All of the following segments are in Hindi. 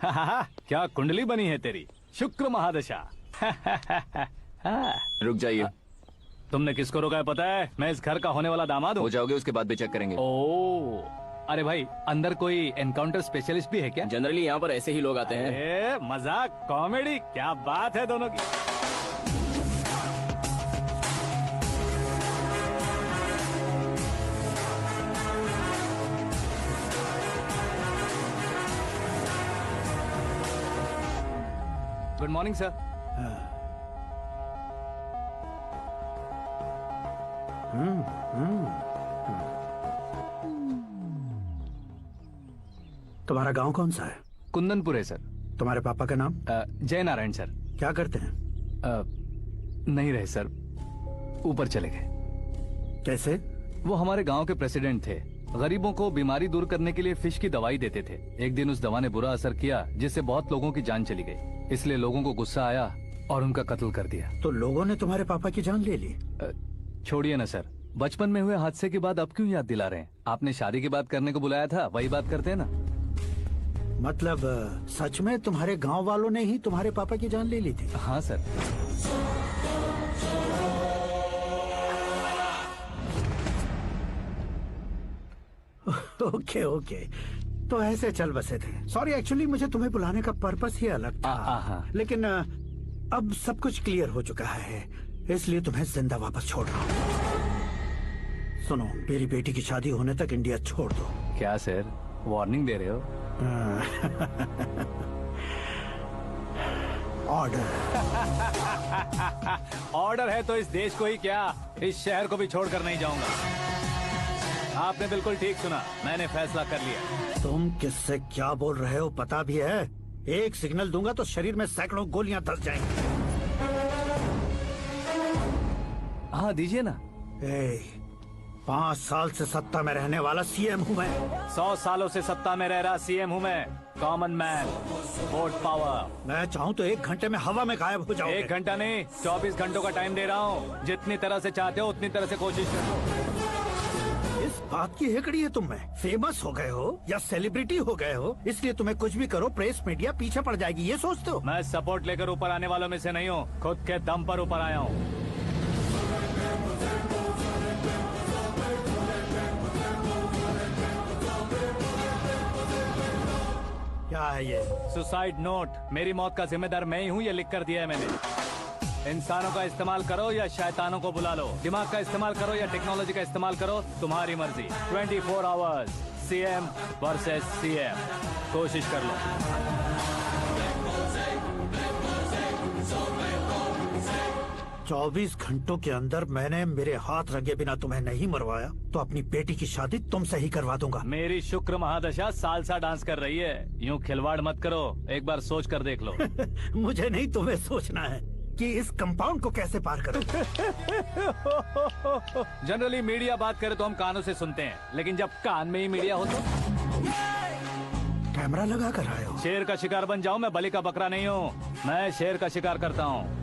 क्या कुंडली बनी है तेरी, शुक्र महादशा। रुक जाइए। तुमने किसको रोका है पता है? मैं इस घर का होने वाला दामाद हूँ। हो जाओगे उसके बाद भी चेक करेंगे। ओ, अरे भाई अंदर कोई एनकाउंटर स्पेशलिस्ट भी है क्या? जनरली यहाँ पर ऐसे ही लोग आते हैं। मजाक कॉमेडी, क्या बात है दोनों की। Good morning sir. तुम्हारा गांव कौन सा है? कुंदनपुर है सर। तुम्हारे पापा का नाम? जय नारायण सर। क्या करते हैं? नहीं रहे सर, ऊपर चले गए। कैसे? वो हमारे गांव के प्रेसिडेंट थे। गरीबों को बीमारी दूर करने के लिए फिश की दवाई देते थे। एक दिन उस दवा ने बुरा असर किया जिससे बहुत लोगों की जान चली गई। इसलिए लोगों को गुस्सा आया और उनका कत्ल कर दिया। तो लोगों ने तुम्हारे पापा की जान ले ली? छोड़िए ना सर, बचपन में हुए हादसे के बाद अब क्यों याद दिला रहे हैं? आपने शादी की बात करने को बुलाया था, वही बात करते हैं ना। मतलब सच में तुम्हारे गांव वालों ने ही तुम्हारे पापा की जान ले ली थी? हाँ सर। ओके ओके, तो ऐसे चल बसे थे। सॉरी, एक्चुअली मुझे तुम्हें बुलाने का पर्पस ही अलग था। लेकिन अब सब कुछ क्लियर हो चुका है, इसलिए तुम्हें जिंदा वापस छोड़ रहा हूँ। सुनो, मेरी बेटी की शादी होने तक इंडिया छोड़ दो। क्या सर, वार्निंग दे रहे हो? ऑर्डर। ऑर्डर है तो इस देश को ही क्या, इस शहर को भी छोड़कर नहीं जाऊंगा। आपने बिल्कुल ठीक सुना, मैंने फैसला कर लिया। तुम किससे क्या बोल रहे हो पता भी है? एक सिग्नल दूंगा तो शरीर में सैकड़ों गोलियां धस जाएंगी। हाँ दीजिए ना। 5 साल से सत्ता में रहने वाला सीएम हूँ मैं। 100 सालों से सत्ता में रह रहा सीएम हूँ मैं। Common man, vote power. मैं चाहूँ तो 1 घंटे में हवा में गायब हो जाऊँ। 1 घंटा नहीं, 24 घंटों का टाइम दे रहा हूँ। जितनी तरह से चाहते हो उतनी तरह से कोशिश करो। इस बात की हेकड़ी है तुम में? फेमस हो गए हो या सेलिब्रिटी हो गए हो, इसलिए तुम्हें कुछ भी करो प्रेस मीडिया पीछे पड़ जाएगी, ये सोचते हो? मैं सपोर्ट लेकर ऊपर आने वालों में से नहीं हूँ, खुद के दम पर ऊपर आया हूँ। क्या है ये? Suicide note. मेरी मौत का जिम्मेदार मैं ही हूँ, ये लिख कर दिया है मैंने। इंसानों का इस्तेमाल करो या शैतानों को बुला लो, दिमाग का इस्तेमाल करो या टेक्नोलॉजी का इस्तेमाल करो, तुम्हारी मर्जी। 24 आवर्स सीएम वर्सेस सीएम, कोशिश कर लो। चौबीस घंटों के अंदर मैंने मेरे हाथ रंगे बिना तुम्हें नहीं मरवाया तो अपनी बेटी की शादी तुमसे ही करवा दूंगा। मेरी शुक्र महादशा सालसा डांस कर रही है, यूं खिलवाड़ मत करो, एक बार सोच कर देख लो। मुझे नहीं, तुम्हें सोचना है कि इस कंपाउंड को कैसे पार करूं। जनरली मीडिया बात करे तो हम कानों से सुनते हैं, लेकिन जब कान में ही मीडिया हो तो कैमरा लगा कर आए हो। शेर का शिकार बन जाऊं, मैं बलि का बकरा नहीं हूँ, मैं शेर का शिकार करता हूँ।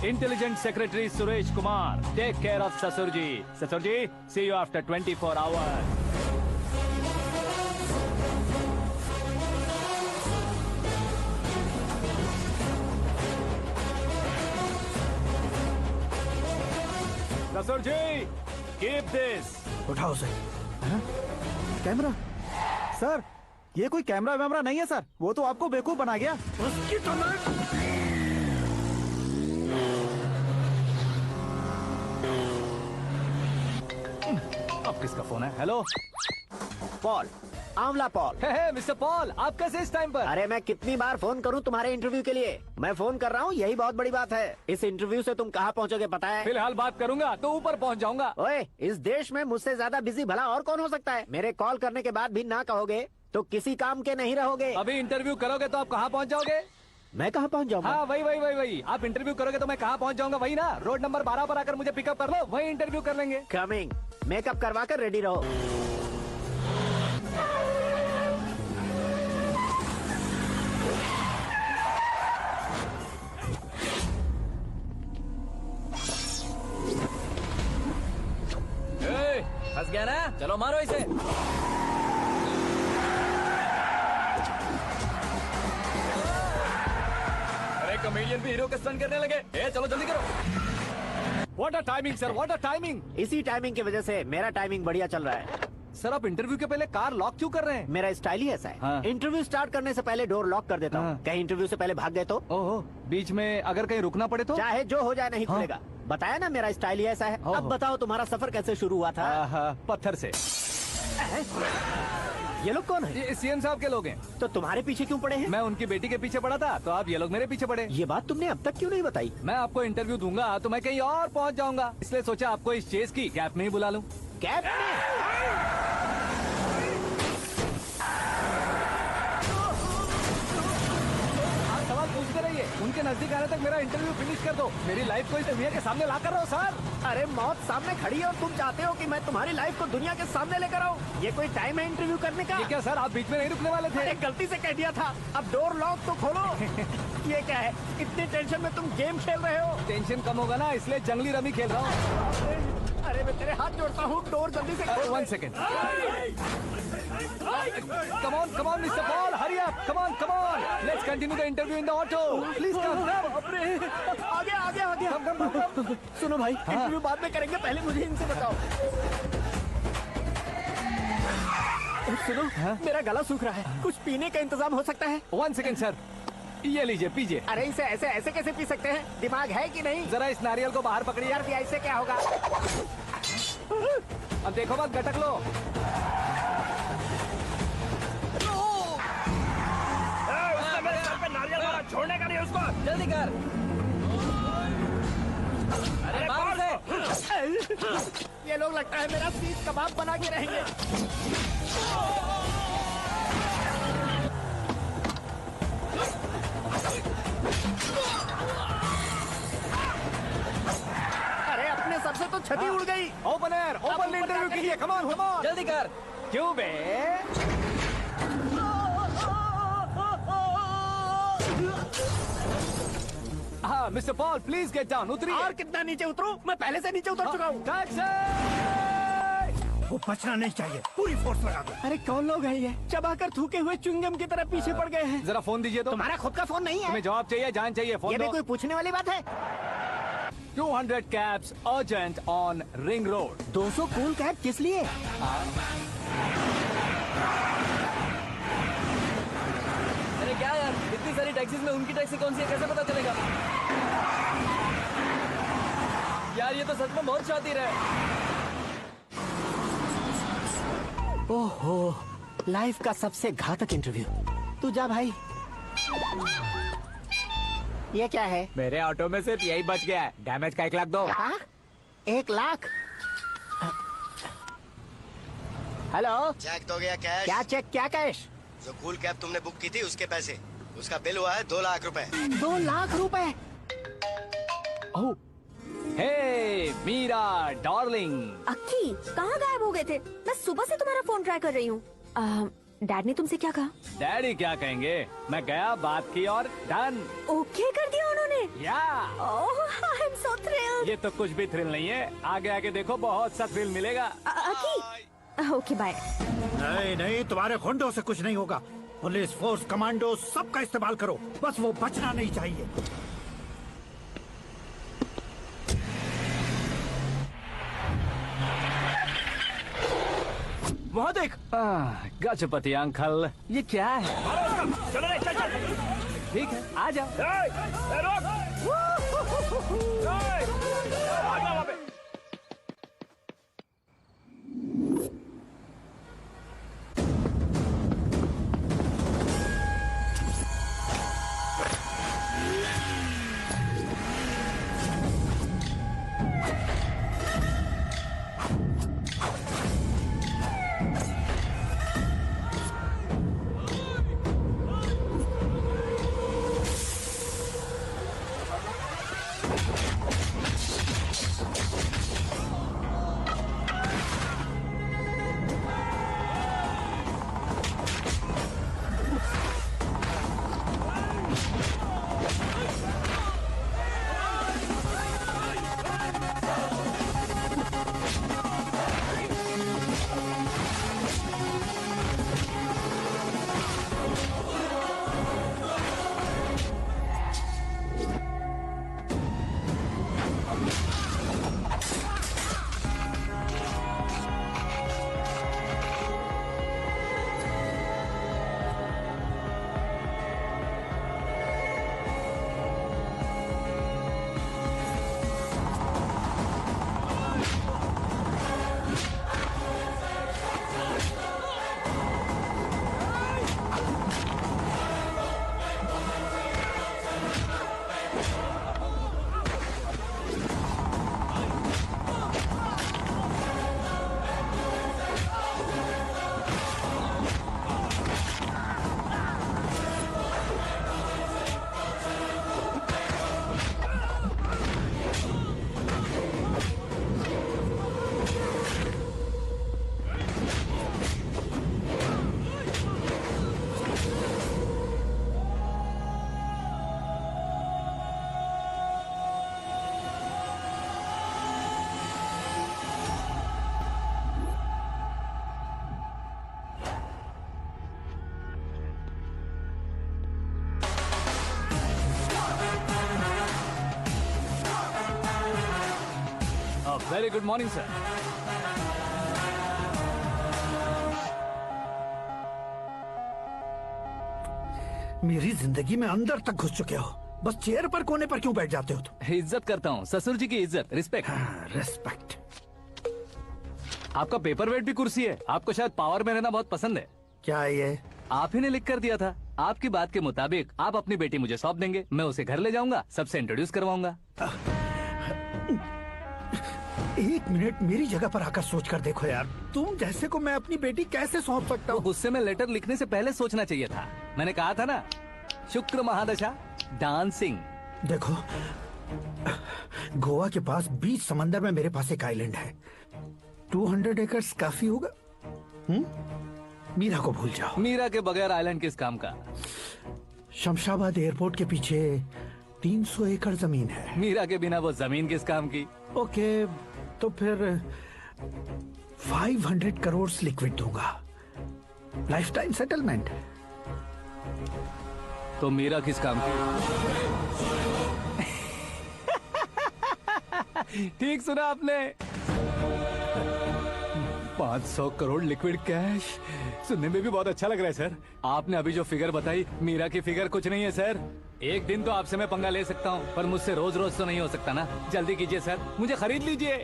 Intelligent secretary Suresh Kumar, take care of ससुर जी। ससुर जी, सी यू आफ्टर 24 आवर्स। ससुर जी, कीप दिस। उठाओ उसे। कैमरा? सर, ये कोई कैमरा वैमरा नहीं है सर, वो तो आपको बेवकूफ बना गया। उसकी तो अब किसका फोन है? हेलो पॉल, आंवला पॉल। हे मिस्टर पॉल, आप कैसे इस टाइम पर? अरे मैं कितनी बार फोन करूं तुम्हारे इंटरव्यू के लिए? मैं फोन कर रहा हूं, यही बहुत बड़ी बात है। इस इंटरव्यू से तुम कहां पहुंचोगे पता है? फिलहाल बात करूंगा तो ऊपर पहुंच जाऊंगा। ओए, इस देश में मुझसे ज्यादा बिजी भला और कौन हो सकता है? मेरे कॉल करने के बाद भी ना कहोगे तो किसी काम के नहीं रहोगे। अभी इंटरव्यू करोगे तो आप कहाँ पहुँच जाओगे? मैं कहाँ पहुँच जाऊंगा? हाँ वही। आप इंटरव्यू करोगे तो मैं कहाँ पहुँच जाऊंगा? वही ना, रोड नंबर 12 पर आकर मुझे पिकअप कर लो, वही इंटरव्यू कर लेंगे। कमिंग। मेकअप करवा कर रेडी रहो। फंस गया ना, चलो मारो इसे। विलियन भी हीरो के स्टंट करने लगे। ए चलो जल्दी करो। What a timing sir, what a timing. इसी टाइमिंग की वजह से मेरा टाइमिंग बढ़िया चल रहा है। सर आप इंटरव्यू के पहले कार लॉक क्यों कर रहे हैं? मेरा स्टाइल ही ऐसा है। हाँ। इंटरव्यू स्टार्ट करने से पहले डोर लॉक कर देता हूँ। हाँ। कहीं इंटरव्यू से पहले भाग गए तो ओहो, बीच में अगर कहीं रुकना पड़े तो? चाहे जो हो जाए नहीं हाँ। खुलेगा। बताया ना मेरा स्टाइल ही ऐसा है। ओहो। अब बताओ तुम्हारा सफर कैसे शुरू हुआ था? पत्थर से। ये लोग कौन है? ये सीएम साहब के लोग हैं। तो तुम्हारे पीछे क्यों पड़े हैं? मैं उनकी बेटी के पीछे पड़ा था, तो आप ये लोग मेरे पीछे पड़े। ये बात तुमने अब तक क्यों नहीं बताई? मैं आपको इंटरव्यू दूंगा तो मैं कहीं और पहुंच जाऊंगा, इसलिए सोचा आपको इस चेस की कैप में ही बुला लूं। कैब में? आप सवाल पूछते रहिए, उनके नजदीक आने तक मेरा इंटरव्यू फिनिश कर दो। मेरी लाइफ को इस दुनिया के सामने ला कर रहो सर। अरे मौत सामने खड़ी है और तुम चाहते हो कि मैं तुम्हारी लाइफ को दुनिया के सामने लेकर आऊं? ये कोई टाइम है इंटरव्यू करने का? ये क्या सर, आप बीच में नहीं रुकने वाले थे? अरे गलती से कह दिया था। अब डोर लॉक तो खोलो। ये क्या है? इतनी टेंशन में तुम गेम खेल रहे हो? टेंशन कम होगा ना, इसलिए जंगली रमी खेल रहा हूँ। अरे मैं तेरे हाथ जोड़ता हूँ, डोर जल्दी से खोल। 1 second. Come on, Mr. Paul, hurry up. Come on. Let's continue the interview in the auto. Please come. आगे। Come. सुनो भाई, इंटरव्यू बाद में करेंगे, पहले मुझे इनसे बताओ। सुनो, मेरा गला सूख रहा है, कुछ पीने का इंतजाम हो सकता है? 1 सेकेंड सर, ये लीजिए पीजिए। अरे इसे ऐसे कैसे पी सकते हैं? दिमाग है कि नहीं? जरा इस नारियल को बाहर पकड़िए। यार दिया, इससे क्या होगा? अब देखो मत, गटक लो। छोड़ने का नहीं उसको। जल्दी कर। अरे बाप से। ये लोग लगता है मेरा सीख कबाब बना के रहेंगे। अरे अपने सर से तो छती उड़ गई। ओपन इंटरव्यू कीजिए। Come on. जल्दी कर। क्यों बे? हाँ mister Paul, please get down. उतरिए। और कितना नीचे उतरूं? मैं पहले से नीचे उतर चुका हूँ। टैक्सी! वो बचना नहीं चाहिए, पूरी फोर्स लगा दो। अरे कौन लोग हैं ये? चबाकर थूके हुए च्युइंगम की तरह पीछे पड़ गए हैं। जरा फोन दीजिए तो। तुम्हारा खुद का फोन नहीं है? तुम्हें जवाब चाहिए, जान चाहिए, फोन ये भी दो। कोई पूछने वाली बात है? 200 cabs urgent on Ring Road. 200 cool cab किस लिए? अरे क्या यार, इतनी सारी टैक्सीज में उनकी टैक्सी कौन सी है, कैसे पता चलेगा? यार ये तो सच में बहुत शातिर है। ओहो, लाइफ का सबसे घातक इंटरव्यू। तू जा भाई। ये क्या है? मेरे ऑटो में सिर्फ यही बच गया है। डैमेज का 1 लाख दो। हाँ? 1 लाख? हेलो, चेक तो गया कैश। क्या चेक, क्या कैश? जो कूल कैब तुमने बुक की थी उसके पैसे, उसका बिल हुआ है 2 लाख रुपए। 2 लाख रुपए? ओह, हे मीरा डार्लिंग। अक्की, कहाँ गायब हो गए थे? मैं सुबह से तुम्हारा फोन ट्राई कर रही हूँ। डैड ने तुमसे क्या कहा? डैडी क्या कहेंगे, मैं गया, बात की और डन। ओके कर दिया उन्होंने? या ओह, आई एम सो थ्रिल्ड। ये तो कुछ भी थ्रिल नहीं है, आगे आगे देखो बहुत सा थ्रिल मिलेगा। अक्की, ओके बाय। नहीं, तुम्हारे गुंडों से कुछ नहीं होगा। पुलिस फोर्स, कमांडो, सबका इस्तेमाल करो, बस वो बचना नहीं चाहिए। वहाँ देख। गजपति अंकल, ये क्या है? चलो रे, चल। ठीक है, आ जाओ। Very good morning sir. मेरी जिंदगी में अंदर तक घुस चुके हो, बस चेयर पर कोने पर क्यों बैठ जाते हो तुम? इज्जत करता हूँ, ससुर जी की इज्जत, रिस्पेक्ट। रेस्पेक्ट। आपका पेपर वेट भी कुर्सी है। आपको शायद पावर में रहना बहुत पसंद है। क्या है ये? आप ही ने लिख कर दिया था। आपकी बात के मुताबिक आप अपनी बेटी मुझे सौंप देंगे, मैं उसे घर ले जाऊंगा, सबसे इंट्रोड्यूस करवाऊंगा। एक मिनट मेरी जगह पर आकर सोच कर देखो यार, तुम जैसे को मैं अपनी बेटी कैसे सौंप सकता तो हूँ? गुस्से में लेटर लिखने से पहले सोचना चाहिए था। मैंने कहा था ना, शुक्र महादशा डांसिंग। देखो, गोवा के पास बीच समंदर में मेरे पास एक आइलैंड है। 200 एकर्स काफी होगा। मीरा को भूल जाओ। मीरा के बगैर आइलैंड किस काम का? शमशाबाद एयरपोर्ट के पीछे 300 एकड़ जमीन है। मीरा के बिना वो जमीन किस काम की? ओके, तो फिर 500 करोड़ लिक्विड दूंगा, लाइफ टाइम सेटलमेंट। तो मीरा किस काम की? ठीक सुना आपने, 500 करोड़ लिक्विड कैश। सुनने में भी बहुत अच्छा लग रहा है सर। आपने अभी जो फिगर बताई, मीरा की फिगर कुछ नहीं है सर। एक दिन तो आपसे मैं पंगा ले सकता हूँ, पर मुझसे रोज रोज तो नहीं हो सकता ना। जल्दी कीजिए सर, मुझे खरीद लीजिए।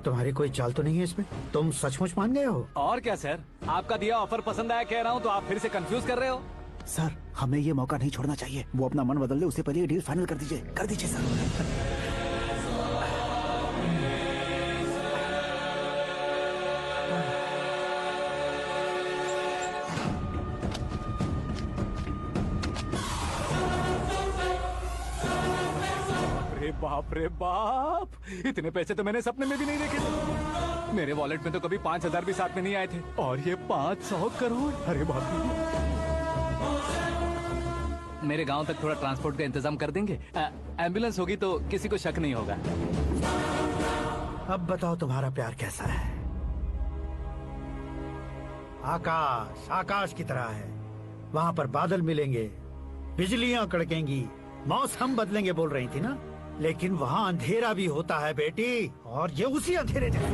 तुम्हारी कोई चाल तो नहीं है इसमें? तुम सचमुच मान गए हो? और क्या सर, आपका दिया ऑफर पसंद आया कह रहा हूँ, तो आप फिर से कंफ्यूज कर रहे हो। सर, हमें ये मौका नहीं छोड़ना चाहिए। वो अपना मन बदल दे, उससे पहले ये डील फाइनल कर दीजिए सर। बाप रे बाप, इतने पैसे तो मैंने सपने में भी नहीं देखे थे। मेरे वॉलेट में तो कभी 5000 भी साथ में नहीं आए थे, और ये 500 करोड़। अरे बाप रे। मेरे गांव तक थोड़ा ट्रांसपोर्ट का इंतजाम कर देंगे? एम्बुलेंस होगी तो किसी को शक नहीं होगा। अब बताओ तुम्हारा प्यार कैसा है? आकाश आकाश की तरह है, वहाँ पर बादल मिलेंगे, बिजलियां कड़केंगी, मौसम बदलेंगे बोल रही थी ना। लेकिन वहाँ अंधेरा भी होता है बेटी, और ये उसी अंधेरे जैसा है।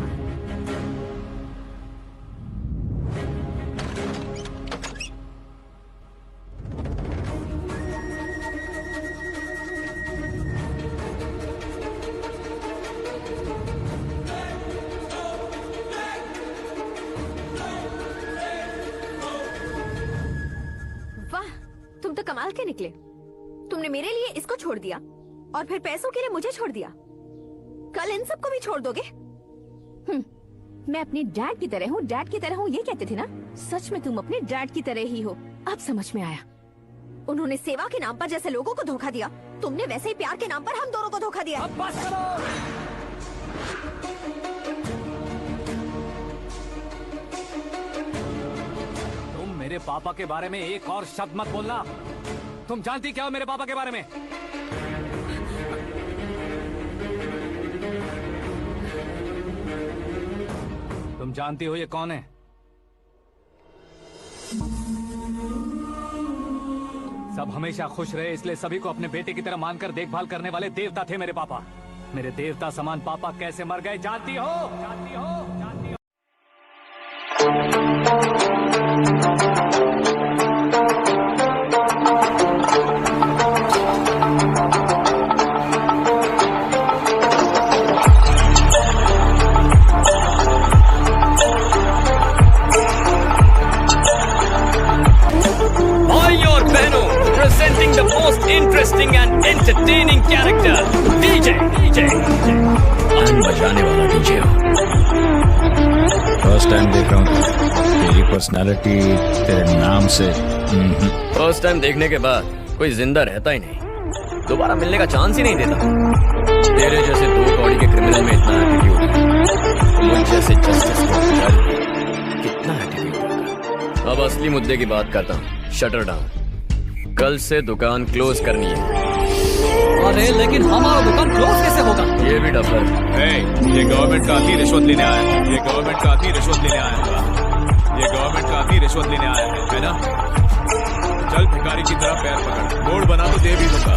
वाह, तुम तो कमाल के निकले। तुमने मेरे लिए इसको छोड़ दिया और फिर पैसों के लिए मुझे छोड़ दिया। कल इन सबको भी छोड़ दोगे? मैं अपने डैड की तरह हूँ, डैड की तरह हूँ, ये कहते थे ना। सच में तुम अपने डैड की तरह ही हो। अब समझ में आया। उन्होंने सेवा के नाम पर जैसे लोगों को धोखा दिया, तुमने वैसे ही प्यार के नाम पर हम दोनों को धोखा दिया। अब बस करो। तुम मेरे पापा के बारे में एक और शब्द मत बोलना। तुम जानती क्या हो मेरे पापा के बारे में? तुम जानती हो ये कौन है? सब हमेशा खुश रहे, इसलिए सभी को अपने बेटे की तरह मानकर देखभाल करने वाले देवता थे मेरे पापा। मेरे देवता समान पापा कैसे मर गए जानती हो? जानती हो? जानती हो? Presenting the most interesting and entertaining character, DJ. I'm बजाने वाला DJ हूँ। फर्स्ट टाइम देख रहा हूँ तेरी पर्सनालिटी तेरे नाम से। फर्स्ट टाइम देखने के बाद कोई जिंदा रहता ही नहीं, दोबारा मिलने का चांस ही नहीं देता। तेरे जैसे 2 कौड़ी के क्रिमिनल में इतना एटीट्यूड, मुझ जैसे जस्टिस को कितना एटीट्यूड होगा। अब असली मुद्दे की बात करता हूँ। Shutter down. कल से दुकान क्लोज करनी है। अरे लेकिन हमारा दुकान क्लोज कैसे होगा? ये भी डफर। ये गवर्नमेंट का आदमी रिश्वत लेने आया है। ये गवर्नमेंट का आदमी रिश्वत लेने आया है। ये गवर्नमेंट का आदमी रिश्वत लेने आया है ना? चल भिखारी की तरह पैर पकड़, बोर्ड बना तो दे भी दूंगा।